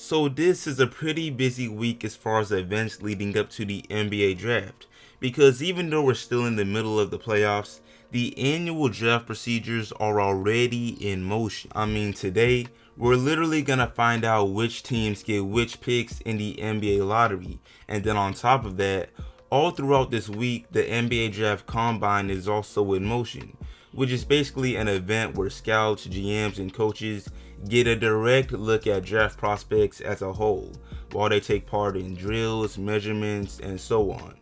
So this is a pretty busy week as far as events leading up to the NBA draft, because even though we're still in the middle of the playoffs, the annual draft procedures are already in motion. I mean, today, we're literally gonna find out which teams get which picks in the NBA lottery, and then on top of that, all throughout this week, the NBA Draft Combine is also in motion, which is basically an event where scouts, GMs, and coaches get a direct look at draft prospects as a whole, while they take part in drills, measurements, and so on.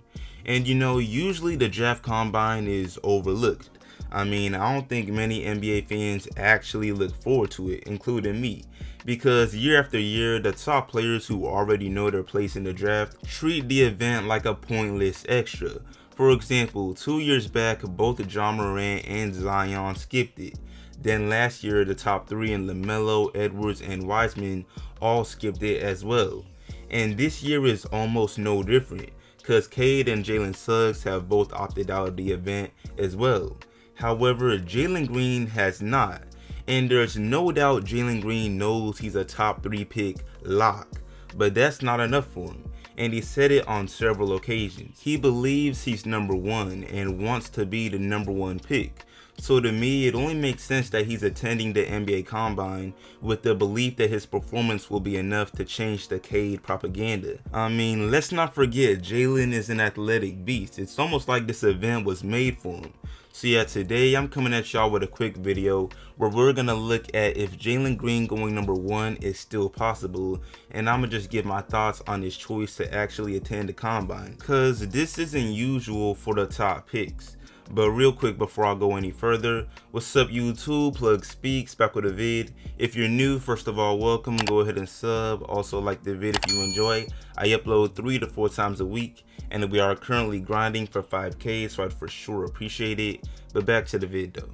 And usually the draft combine is overlooked. I mean, I don't think many NBA fans actually look forward to it, including me, because year after year, the top players who already know their place in the draft treat the event like a pointless extra. For example, 2 years back, both Ja Morant and Zion skipped it. Then last year, the top three in LaMelo, Edwards, and Wiseman all skipped it as well. And this year is almost no different, cause Cade and Jalen Suggs have both opted out of the event as well. However, Jalen Green has not, and there's no doubt Jalen Green knows he's a top 3 pick lock, but that's not enough for him, and he said it on several occasions. He believes he's number 1 and wants to be the number 1 pick. So to me, it only makes sense that he's attending the NBA Combine with the belief that his performance will be enough to change the Cade propaganda. I mean, let's not forget, Jalen is an athletic beast. It's almost like this event was made for him. So yeah, today I'm coming at y'all with a quick video where we're gonna look at if Jalen Green going number 1 is still possible, and I'm gonna just give my thoughts on his choice to actually attend the Combine, cause this isn't usual for the top picks. But real quick before I go any further, what's up YouTube, Plug Speaks, back with a vid. If you're new, first of all, welcome, go ahead and sub, also like the vid if you enjoy. I upload 3 to 4 times a week, and we are currently grinding for 5K, so I'd for sure appreciate it. But back to the vid though.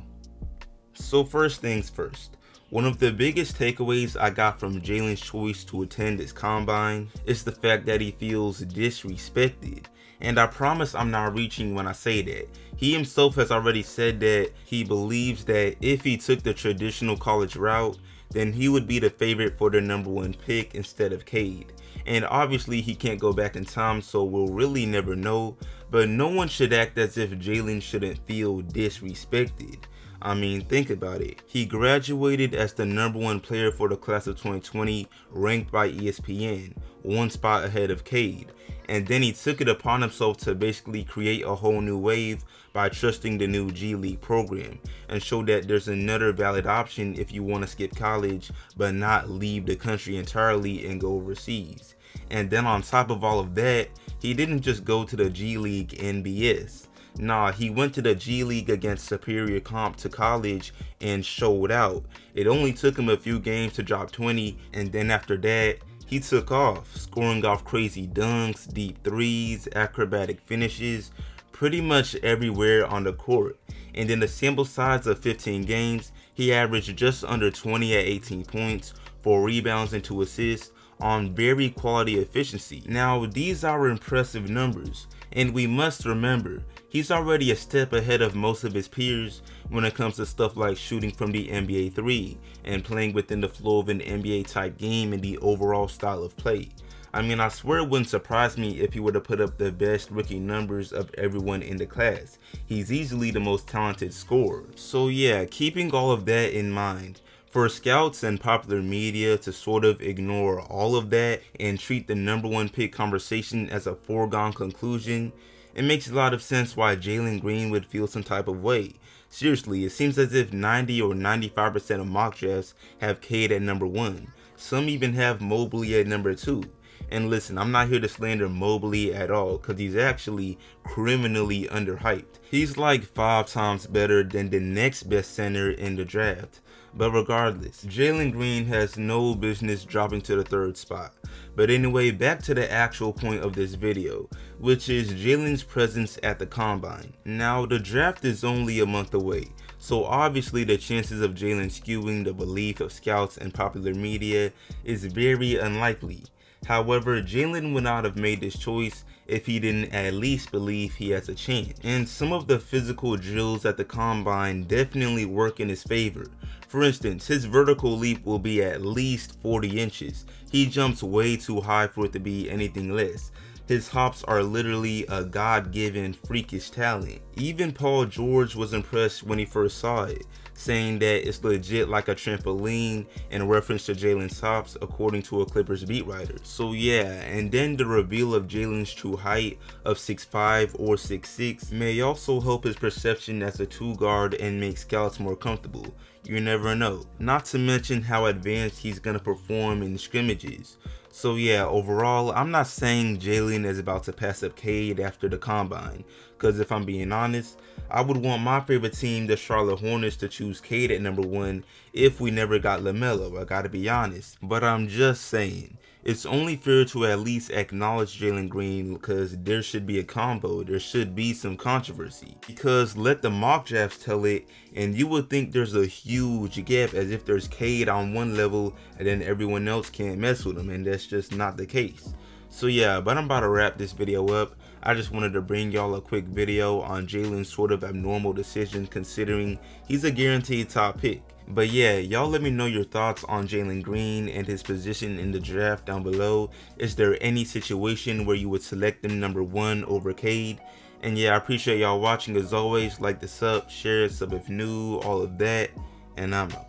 So first things first, one of the biggest takeaways I got from Jalen's choice to attend this combine is the fact that he feels disrespected. And I promise I'm not reaching when I say that. He himself has already said that he believes that if he took the traditional college route, then he would be the favorite for the number 1 pick instead of Cade. And obviously he can't go back in time, so we'll really never know, but no one should act as if Jalen shouldn't feel disrespected. I mean, think about it. He graduated as the number 1 player for the class of 2020, ranked by ESPN, 1 spot ahead of Cade. And then he took it upon himself to basically create a whole new wave by trusting the new G League program, and show that there's another valid option if you want to skip college but not leave the country entirely and go overseas. And then on top of all of that, he didn't just go to the G League NBS. Nah, he went to the G League against superior comp to college and showed out. It only took him a few games to drop 20, and then after that, he took off, scoring off crazy dunks, deep threes, acrobatic finishes, pretty much everywhere on the court. And in the sample size of 15 games, he averaged just under 20 at 18 points, 4 rebounds and 2 assists on very quality efficiency. Now, these are impressive numbers, and we must remember, he's already a step ahead of most of his peers when it comes to stuff like shooting from the NBA 3 and playing within the flow of an NBA type game and the overall style of play. I mean, I swear it wouldn't surprise me if he were to put up the best rookie numbers of everyone in the class. He's easily the most talented scorer. So yeah, keeping all of that in mind, for scouts and popular media to sort of ignore all of that and treat the number 1 pick conversation as a foregone conclusion, it makes a lot of sense why Jalen Green would feel some type of way. Seriously, it seems as if 90 or 95% of mock drafts have Cade at number 1. Some even have Mobley at number 2. And listen, I'm not here to slander Mobley at all, cause he's actually criminally underhyped. He's like 5 times better than the next best center in the draft. But regardless, Jalen Green has no business dropping to the 3rd spot. But anyway, back to the actual point of this video, which is Jalen's presence at the Combine. Now, the draft is only a month away, so obviously the chances of Jalen skewing the belief of scouts and popular media is very unlikely. However, Jalen would not have made this choice if he didn't at least believe he has a chance. And some of the physical drills at the Combine definitely work in his favor. For instance, his vertical leap will be at least 40 inches. He jumps way too high for it to be anything less. His hops are literally a God-given freakish talent. Even Paul George was impressed when he first saw it, saying that it's legit like a trampoline in reference to Jalen's hops, according to a Clippers beat writer. So yeah, and then the reveal of Jalen's true height of 6'5" or 6'6" may also help his perception as a 2 guard and make scouts more comfortable. You never know. Not to mention how advanced he's gonna perform in scrimmages. So yeah, overall, I'm not saying Jalen is about to pass up Cade after the combine, because if I'm being honest, I would want my favorite team, the Charlotte Hornets, to choose Cade at number 1 if we never got LaMelo, I gotta be honest. But I'm just saying, it's only fair to at least acknowledge Jalen Green, because there should be a combo, there should be some controversy. Because let the mock drafts tell it, and you would think there's a huge gap, as if there's Cade on one level and then everyone else can't mess with him, and that's just not the case. So yeah, but I'm about to wrap this video up. I just wanted to bring y'all a quick video on Jalen's sort of abnormal decision, considering he's a guaranteed top pick. But yeah, y'all let me know your thoughts on Jalen Green and his position in the draft down below. Is there any situation where you would select him number 1 over Cade? And yeah, I appreciate y'all watching as always. Like the sub, share, sub if new, all of that, and I'm out.